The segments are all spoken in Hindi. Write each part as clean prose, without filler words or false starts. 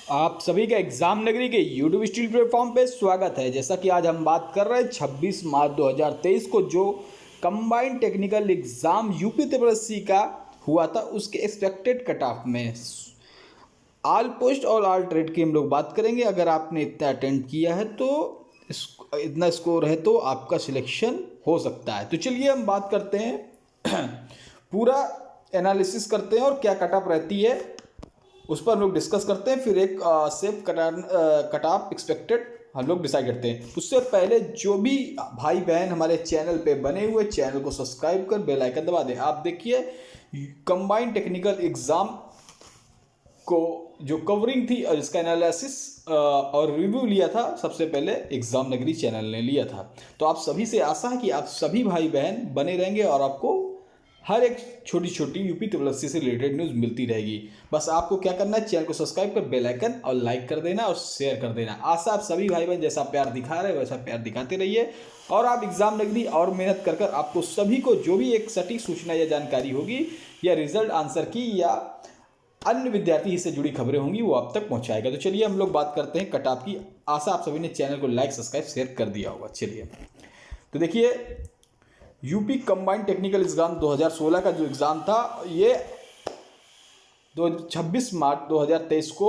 आप सभी का एग्जाम नगरी के यूट्यूब स्टूडियो प्लेटफॉर्म पे स्वागत है। जैसा कि आज हम बात कर रहे हैं 26 मार्च 2023 को जो combined technical exam UP Tripura का हुआ था उसके एक्सपेक्टेड कट ऑफ में ऑल पोस्ट और ऑल ट्रेड की हम लोग बात करेंगे। अगर आपने इतना अटेंड किया है तो इतना स्कोर है तो आपका सिलेक्शन हो सकता है। तो चलिए हम बात करते हैं पूरा एनालिसिस करते हैं और क्या कट ऑफ रहती है उस पर हम लोग डिस्कस करते हैं। फिर एक सेफ कट ऑफ एक्सपेक्टेड हम लोग डिसाइड करते हैं। उससे पहले जो भी भाई बहन हमारे चैनल पे बने हुए चैनल को सब्सक्राइब कर बेल आइकन दबा दें। आप देखिए कंबाइंड टेक्निकल एग्जाम को जो कवरिंग थी और इसका एनालिसिस और रिव्यू लिया था सबसे पहले एग्जाम नगरी चैनल ने लिया था। तो आप सभी से आशा है कि आप सभी भाई बहन बने रहेंगे और आपको हर एक छोटी छोटी यूपी त्रिपुरा से रिलेटेड न्यूज़ मिलती रहेगी। बस आपको क्या करना है, चैनल को सब्सक्राइब कर बेल आइकन और लाइक कर देना और शेयर कर देना। आशा आप सभी भाई बहन जैसा प्यार दिखा रहे हैं वैसा प्यार दिखाते रहिए और आप एग्जाम नगरी और मेहनत कर कर आपको सभी को जो भी एक सटीक सूचना या जानकारी होगी या रिजल्ट आंसर की या अन्य विद्यार्थी से जुड़ी खबरें होंगी वो आप तक पहुंचाएगा। तो चलिए हम लोग बात करते हैं कट ऑफ की। आशा आप सभी ने चैनल को लाइक सब्सक्राइब शेयर कर दिया होगा। चलिए तो देखिए यूपी कंबाइंड टेक्निकल एग्जाम 2016 का जो एग्ज़ाम था ये 26 मार्च 2023 को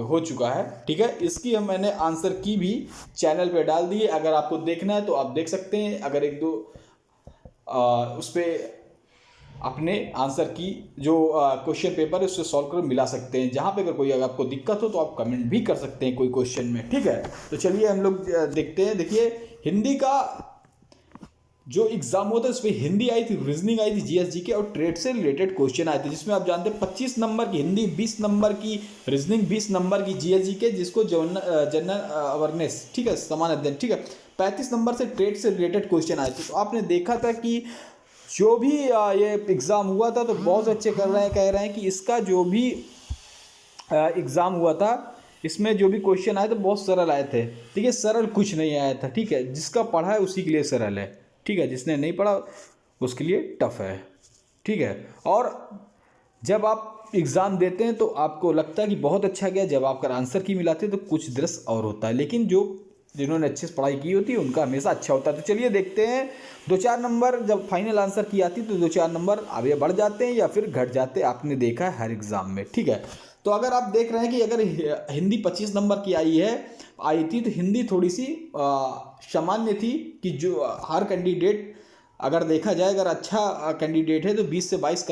हो चुका है। ठीक है, इसकी मैंने आंसर की भी चैनल पे डाल दी है। अगर आपको देखना है तो आप देख सकते हैं। अगर एक दो उस पर अपने आंसर की जो क्वेश्चन पेपर है उससे सॉल्व कर मिला सकते हैं। जहाँ पे अगर कोई अगर आपको दिक्कत हो तो आप कमेंट भी कर सकते हैं कोई क्वेश्चन में। ठीक है, तो चलिए हम लोग देखते हैं। देखिए हिंदी का जो एग्जाम होता है उसमें हिंदी आई थी, रीजनिंग आई थी, जीएस जीके और ट्रेड से रिलेटेड क्वेश्चन आए थे। जिसमें आप जानते हैं 25 नंबर की हिंदी, 20 नंबर की रीजनिंग, 20 नंबर की जीएस जीके जिसको जनरल अवेयरनेस, ठीक है, समान अध्ययन, ठीक है, 35 नंबर से ट्रेड से रिलेटेड क्वेश्चन आए थे। तो आपने देखा था कि जो भी ये एग्ज़ाम हुआ था तो बहुत अच्छे कर रहे हैं, कह रहे हैं कि इसका जो भी एग्ज़ाम हुआ था इसमें जो भी क्वेश्चन आए थे बहुत सरल आए थे। ठीक है, सरल कुछ नहीं आया था। ठीक है, जिसका पढ़ा है उसी के लिए सरल है। ठीक है, जिसने नहीं पढ़ा उसके लिए टफ है। ठीक है, और जब आप एग्ज़ाम देते हैं तो आपको लगता है कि बहुत अच्छा गया, जब आप अगर आंसर की मिलाते हैं तो कुछ दृश्य और होता है। लेकिन जिन्होंने अच्छे से पढ़ाई की होती है उनका हमेशा अच्छा होता है। तो चलिए देखते हैं 2-4 नंबर जब फाइनल आंसर की आती है तो 2-4 नंबर आगे बढ़ जाते हैं या फिर घट जाते हैं। आपने देखा है हर एग्ज़ाम में। ठीक है, तो अगर आप देख रहे हैं कि अगर हिंदी 25 नंबर की आई थी तो हिंदी थोड़ी सी सामान्य थी कि जो हर कैंडिडेट अगर देखा जाए अगर अच्छा कैंडिडेट है तो 20 से 22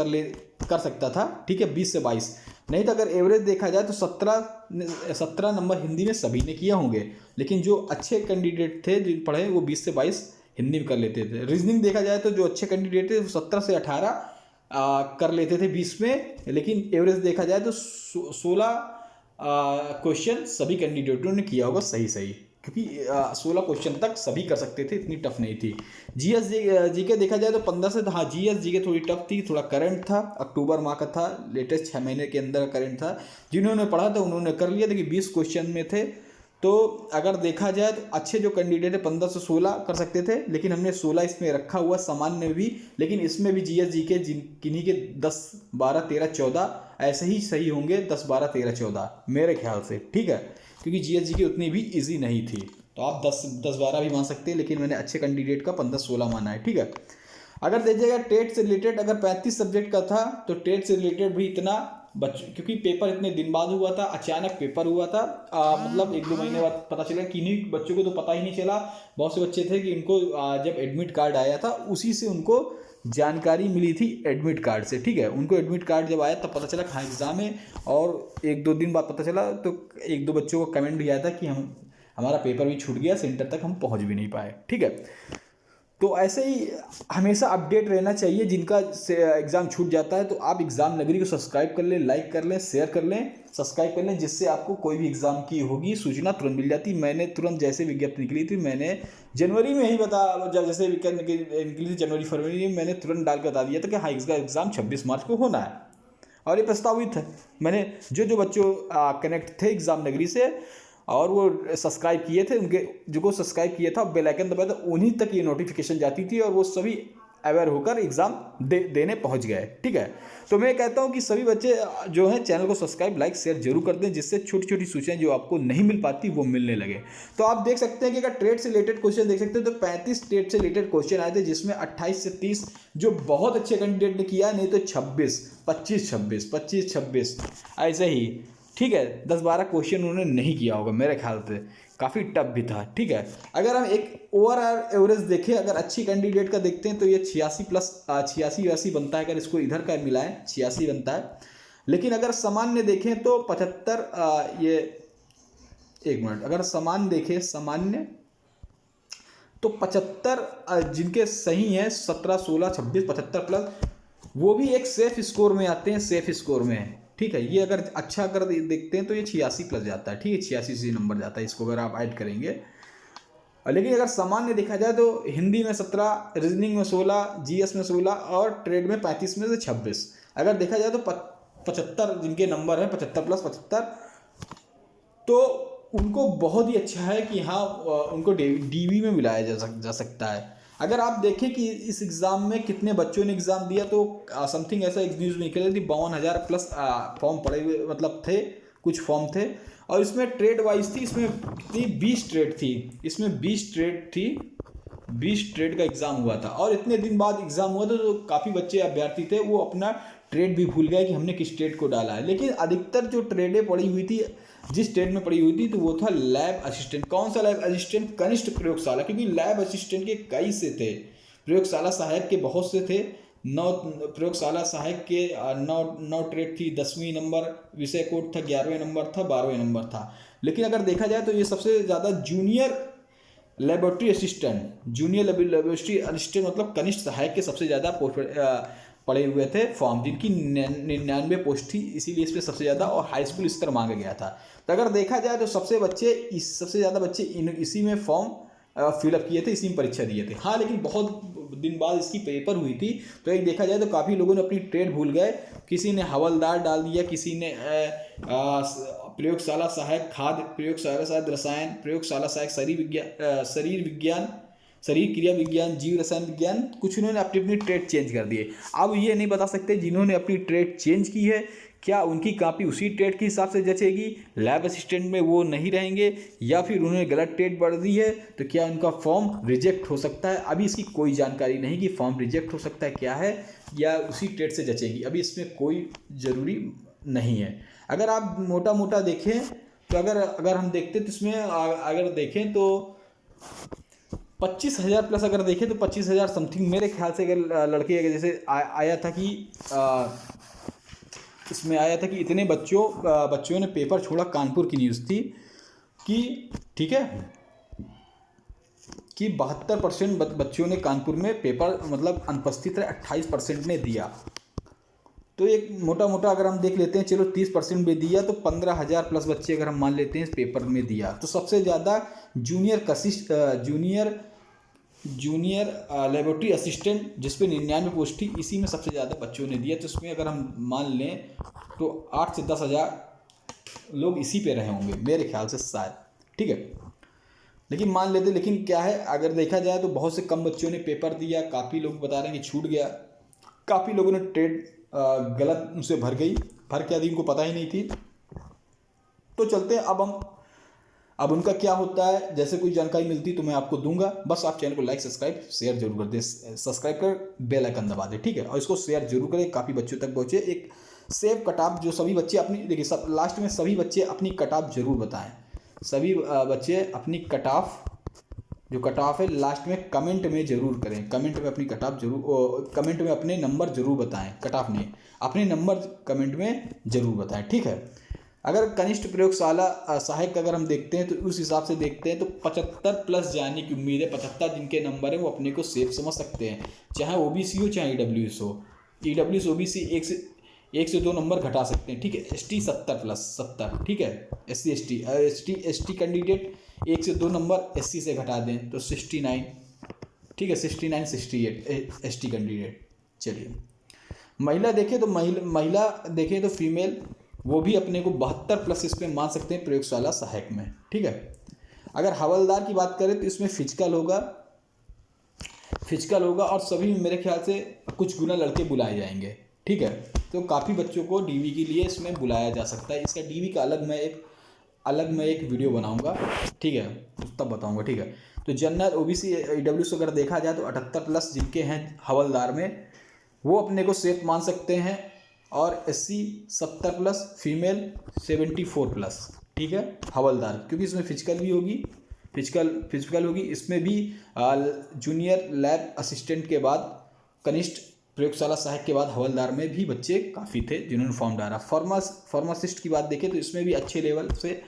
कर सकता था। ठीक है, 20 से 22 नहीं तो अगर एवरेज देखा जाए तो 17 नंबर हिंदी में सभी ने किया होंगे। लेकिन जो अच्छे कैंडिडेट थे जो पढ़े वो 20 से 22 हिंदी में कर लेते थे। रीजनिंग देखा जाए तो जो अच्छे कैंडिडेट थे वो 17 से 18 कर लेते थे 20 में। लेकिन एवरेज देखा जाए तो 16 क्वेश्चन सभी कैंडिडेटों ने किया होगा सही, क्योंकि 16 क्वेश्चन तक सभी कर सकते थे, इतनी टफ नहीं थी। जीएस जीके देखा जाए तो 15 से, हाँ जीएस जीके थोड़ी टफ थी, थोड़ा करंट था, अक्टूबर माह का था, लेटेस्ट 6 महीने के अंदर करंट था। जिन्होंने पढ़ा था उन्होंने कर लिया। देखिए 20 क्वेश्चन में थे तो अगर देखा जाए तो अच्छे जो कैंडिडेट है 15 से 16 कर सकते थे। लेकिन हमने 16 इसमें रखा हुआ सामान्य में भी। लेकिन इसमें भी जीएस जीके किन्हीं के 10, 12, 13, 14 ऐसे ही सही होंगे, 10, 12, 13, 14 मेरे ख्याल से। ठीक है, क्योंकि जीएस जीके उतनी भी इजी नहीं थी। तो आप 10, 12 भी मान सकते हैं, लेकिन मैंने अच्छे कैंडिडेट का 15, 16 माना है। ठीक है, अगर देखिएगा टेट से रिलेटेड अगर 35 सब्जेक्ट का था तो टेट से रिलेटेड भी इतना क्योंकि पेपर इतने दिन बाद हुआ था, अचानक पेपर हुआ था। मतलब 1-2 महीने बाद पता चला। किन्हीं बच्चों को तो पता ही नहीं चला। बहुत से बच्चे थे कि इनको जब एडमिट कार्ड आया था उसी से उनको जानकारी मिली थी, एडमिट कार्ड से। ठीक है, उनको एडमिट कार्ड जब आया तब पता चला कहाँ एग्ज़ाम है, और 1-2 दिन बाद पता चला। तो 1-2 बच्चों को कमेंट भी आया था कि हमारा पेपर भी छूट गया, सेंटर तक हम पहुँच भी नहीं पाए। ठीक है, तो ऐसे ही हमेशा अपडेट रहना चाहिए। जिनका एग्ज़ाम छूट जाता है तो आप एग्ज़ाम नगरी को सब्सक्राइब कर लें, लाइक कर लें, शेयर कर लें, सब्सक्राइब कर लें, जिससे आपको कोई भी एग्ज़ाम की होगी सूचना तुरंत मिल जाती। मैंने तुरंत जैसे विज्ञप्ति निकली थी मैंने जनवरी में ही जब जैसे विज्ञप्ति निकली थी जनवरी फरवरी में, मैंने तुरंत डाल के बता दिया था कि हाँ इसका एग्ज़ाम 26 मार्च को होना है। और ये प्रस्तावित है। मैंने जो बच्चों कनेक्ट थे एग्ज़ाम नगरी से और वो सब्सक्राइब किए थे, उनके जो को सब्सक्राइब किया था बेल आइकन दबाया था उन्हीं तक ये नोटिफिकेशन जाती थी और वो सभी अवेयर होकर एग्ज़ाम देने पहुंच गए। ठीक है, तो मैं कहता हूं कि सभी बच्चे जो हैं चैनल को सब्सक्राइब लाइक शेयर जरूर कर दें, जिससे छोटी छोटी सूचनाएं जो आपको नहीं मिल पाती वो मिलने लगे। तो आप देख सकते हैं कि अगर ट्रेड से रिलेटेड क्वेश्चन देख सकते हैं तो 35 ट्रेड से रिलेटेड क्वेश्चन आए थे, जिसमें 28 से 30 जो बहुत अच्छे कैंडिडेट ने किया, नहीं तो 26 25 26 25 26 ऐसे ही। ठीक है, 10-12 क्वेश्चन उन्होंने नहीं किया होगा मेरे ख्याल से, काफ़ी टफ भी था। ठीक है, अगर हम एक ओवरऑल एवरेज देखें, अगर अच्छी कैंडिडेट का देखते हैं तो ये 86 प्लस 86 बनता है। अगर इसको इधर का मिलाएं 86 बनता है। लेकिन अगर सामान्य देखें तो 75 ये एक मिनट, अगर सामान्य देखें सामान्य तो 75 जिनके सही हैं 17 16 26 75 प्लस, वो भी एक सेफ स्कोर में आते हैं, सेफ स्कोर में। ठीक है, ये अगर अच्छा अगर देखते हैं तो ये 86 प्लस जाता है। ठीक है, 86 से नंबर जाता है इसको अगर आप ऐड करेंगे। लेकिन अगर सामान्य देखा जाए तो हिंदी में 17, रीजनिंग में 16, जीएस में 16 और ट्रेड में 35 में से 26। अगर देखा जाए तो 75 जिनके नंबर है 75 प्लस 75, तो उनको बहुत ही अच्छा है कि हाँ उनको डीवी में मिलाया जा सकता है। अगर आप देखें कि इस एग्ज़ाम में कितने बच्चों ने एग्ज़ाम दिया तो समथिंग ऐसा एक न्यूज़ में निकली थी 52,000 प्लस फॉर्म पड़े हुए मतलब थे, कुछ फॉर्म थे। और इसमें ट्रेड वाइज थी, इसमें कितनी 20 ट्रेड थी, इसमें 20 ट्रेड थी, 20 ट्रेड का एग्ज़ाम हुआ था। और इतने दिन बाद एग्ज़ाम हुआ था तो काफ़ी बच्चे अभ्यर्थी थे वो अपना ट्रेड भी भूल गए कि हमने किस ट्रेड को डाला है। लेकिन अधिकतर जो ट्रेडें पड़ी हुई थी, जिस ट्रेड में पड़ी हुई थी, तो वो था लैब असिस्टेंट। कौन सा लैब असिस्टेंट? कनिष्ठ प्रयोगशाला, क्योंकि लैब असिस्टेंट के कई से थे, प्रयोगशाला सहायक के बहुत से थे। 9 प्रयोगशाला सहायक के 9 ट्रेड थी। 10वीं नंबर विषय कोड था, 11वें नंबर था, 12वें नंबर था। लेकिन अगर देखा जाए तो ये सबसे ज़्यादा junior laboratory assistant, junior laboratory assistant मतलब कनिष्ठ सहायक के सबसे ज़्यादा पड़े हुए थे फॉर्म, जिनकी 99 पोस्ट थी, इसीलिए इस पर सबसे ज़्यादा और हाई स्कूल स्तर मांगा गया था। तो अगर देखा जाए तो सबसे ज़्यादा बच्चे इसी में फॉर्म फिलअप किए थे, इसी में परीक्षा दिए थे। हाँ, लेकिन बहुत दिन बाद इसकी पेपर हुई थी, तो एक देखा जाए तो काफ़ी लोगों ने अपनी ट्रेड भूल गए। किसी ने हवलदार डाल दिया, किसी ने प्रयोगशाला सहायक खाद्य, प्रयोगशाला सहायक रसायन, प्रयोगशाला सहायक शरीर विज्ञान, शरीर क्रिया विज्ञान, जीव रसायन विज्ञान। कुछ उन्होंने अपनी ट्रेड चेंज कर दिए। अब ये नहीं बता सकते जिन्होंने अपनी ट्रेड चेंज की है क्या उनकी कॉपी उसी ट्रेड के हिसाब से जचेगी, लैब असिस्टेंट में वो नहीं रहेंगे, या फिर उन्होंने गलत ट्रेड बढ़ दी है तो क्या उनका फॉर्म रिजेक्ट हो सकता है। अभी इसकी कोई जानकारी नहीं कि फॉर्म रिजेक्ट हो सकता है क्या है, या उसी ट्रेड से जचेगी, अभी इसमें कोई ज़रूरी नहीं है। अगर आप मोटा मोटा देखें तो अगर हम देखते तो इसमें अगर देखें तो 25,000 प्लस अगर देखें तो 25,000 समथिंग मेरे ख्याल से अगर लड़के अगर जैसे आया था कि इसमें आया था कि इतने बच्चों ने पेपर छोड़ा। कानपुर की न्यूज़ थी कि ठीक है कि 72% बच्चों ने कानपुर में पेपर मतलब अनुपस्थित रहे, 28% ने दिया। तो एक मोटा मोटा अगर हम देख लेते हैं, चलो 30% में दिया तो 15,000 प्लस बच्चे अगर हम मान लेते हैं इस पेपर में दिया। तो सबसे ज़्यादा जूनियर लेबोरेटरी असिस्टेंट जिस पे 99 पोस्ट थी, इसी में सबसे ज़्यादा बच्चों ने दिया। तो इसमें अगर हम मान लें तो 8 से 10,000 लोग इसी पे रहे होंगे मेरे ख्याल से शायद। ठीक है, लेकिन मान लेते, लेकिन क्या है अगर देखा जाए तो बहुत से कम बच्चों ने पेपर दिया। काफ़ी लोग बता रहे हैं कि छूट गया, काफ़ी लोगों ने ट्रेड गलत उनसे भर क्या दी उनको पता ही नहीं थी। तो चलते हैं अब उनका क्या होता है, जैसे कोई जानकारी मिलती तो मैं आपको दूंगा। बस आप चैनल को लाइक सब्सक्राइब शेयर जरूर कर दें, सब्सक्राइब कर बेल आइकन दबा दें। ठीक है, और इसको शेयर जरूर करें, काफ़ी बच्चों तक पहुँचे। एक सेव कट ऑफ जो सभी बच्चे अपनी देखिए, सब लास्ट में सभी बच्चे अपनी कट ऑफ जरूर बताएं। सभी बच्चे अपनी कट ऑफ जो कट ऑफ है लास्ट में कमेंट में जरूर करें। कमेंट में अपनी कट ऑफ जरूर, कमेंट में अपने नंबर जरूर बताएं। कट ऑफ नहीं, अपने नंबर कमेंट में जरूर बताएं। ठीक है, अगर कनिष्ठ प्रयोगशाला सहायक अगर हम देखते हैं तो उस हिसाब से देखते हैं तो 75 प्लस जाने की उम्मीद है। 75 जिनके नंबर है वो अपने को सेफ समझ सकते हैं, चाहे ओबीसी हो चाहे ईडब्ल्यूएस हो। ईडब्ल्यूएस ओबीसी एक से 2 नंबर घटा सकते हैं। ठीक है, एसटी 70 प्लस 70। ठीक है, एससी एसटी कैंडिडेट 1 से 2 नंबर एससी से घटा दें तो 69। ठीक है, 69 68 एसटी कैंडिडेट। चलिए महिला देखें तो महिला देखें तो फीमेल वो भी अपने को 72 प्लस इस पे मान सकते हैं प्रयोगशाला सहायक में। ठीक है, अगर हवलदार की बात करें तो इसमें फिजिकल होगा, फिजिकल होगा और सभी मेरे ख्याल से कुछ गुना लड़के बुलाए जाएंगे, ठीक है। तो काफ़ी बच्चों को डीवी के लिए इसमें बुलाया जा सकता है। इसका डीवी का अलग मैं एक वीडियो बनाऊंगा, ठीक है, तब बताऊंगा, ठीक है। तो जनरल ओबीसी ईडब्ल्यूएस अगर देखा जाए तो 78+ जिनके हैं हवलदार में, वो अपने को सेफ मान सकते हैं। और SC 70+, फीमेल 74+, ठीक है, हवलदार, क्योंकि इसमें फिजिकल होगी। इसमें भी जूनियर लैब असिस्टेंट के बाद, कनिष्ठ प्रयोगशाला सहायक के बाद हवलदार में भी बच्चे काफ़ी थे जिन्होंने फॉर्म डाला। फार्मासिस्ट की बात देखें तो इसमें भी अच्छे लेवल से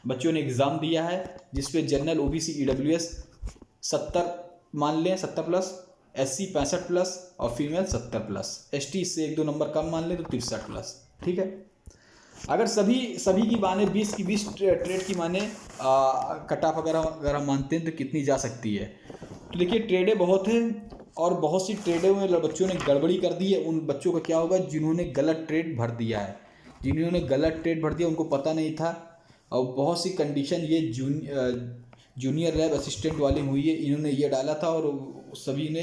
बच्चों ने एग्ज़ाम दिया है, जिसपे जनरल OBC EWS 70 मान लें, 70+, SC 65+ और फीमेल 70+, ST इससे 1-2 नंबर कम मान लें तो 63+, ठीक है। अगर सभी की माने 20 की 20 ट्रेड की माने कट ऑफ अगर हम मानते हैं तो कितनी जा सकती है। तो देखिए ट्रेडें बहुत हैं और बहुत सी ट्रेडों में बच्चों ने गड़बड़ी कर दी है। उन बच्चों का क्या होगा जिन्होंने गलत ट्रेड भर दिया है, उनको पता नहीं था। और बहुत सी कंडीशन ये जूनियर लैब असिस्टेंट वाली हुई है, इन्होंने ये डाला था और सभी ने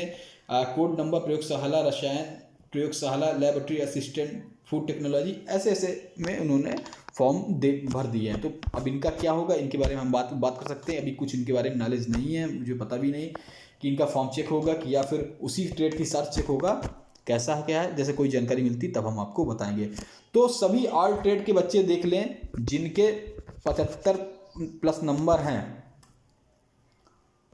कोड नंबर प्रयोगशाला रसायन, प्रयोगशाला लैबोरेटरी असिस्टेंट, फूड टेक्नोलॉजी, ऐसे में उन्होंने फॉर्म भर दिए हैं। तो अब इनका क्या होगा, इनके बारे में हम बात कर सकते हैं। अभी कुछ इनके बारे में नॉलेज नहीं है, मुझे पता भी नहीं कि इनका फॉर्म चेक होगा कि या फिर उसी ट्रेड की सर्च चेक होगा, कैसा है क्या है। जैसे कोई जानकारी मिलती तब हम आपको बताएंगे। तो सभी ऑल ट्रेड के बच्चे देख लें जिनके 75+ नंबर हैं,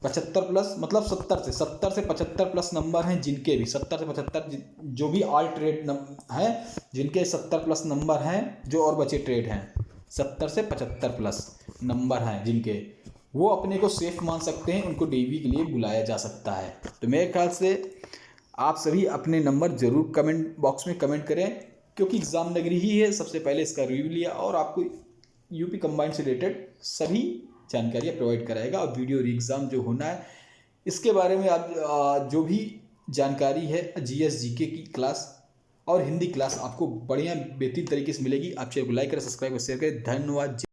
75+ मतलब 70 से 75+ नंबर हैं, जिनके भी 70 से 75 जो भी ऑल ट्रेड हैं, जिनके 70+ नंबर हैं, जो और बचे ट्रेड हैं 70 से 75+ नंबर हैं जिनके, वो अपने को सेफ मान सकते हैं, उनको डीवी के लिए बुलाया जा सकता है। तो मेरे ख्याल से आप सभी अपने नंबर ज़रूर कमेंट बॉक्स में कमेंट करें, क्योंकि एग्ज़ाम नगरी ही है। सबसे पहले इसका रिव्यू लिया और आपको यूपी कंबाइंड से रिलेटेड सभी जानकारियाँ प्रोवाइड कराएगा। और वीडियो एग्ज़ाम जो होना है इसके बारे में आप जो भी जानकारी है, GS GK की क्लास और हिंदी क्लास आपको बढ़िया बेहतरीन तरीके से मिलेगी। आप चैनल को लाइक करें, सब्सक्राइब और शेयर करें। धन्यवाद।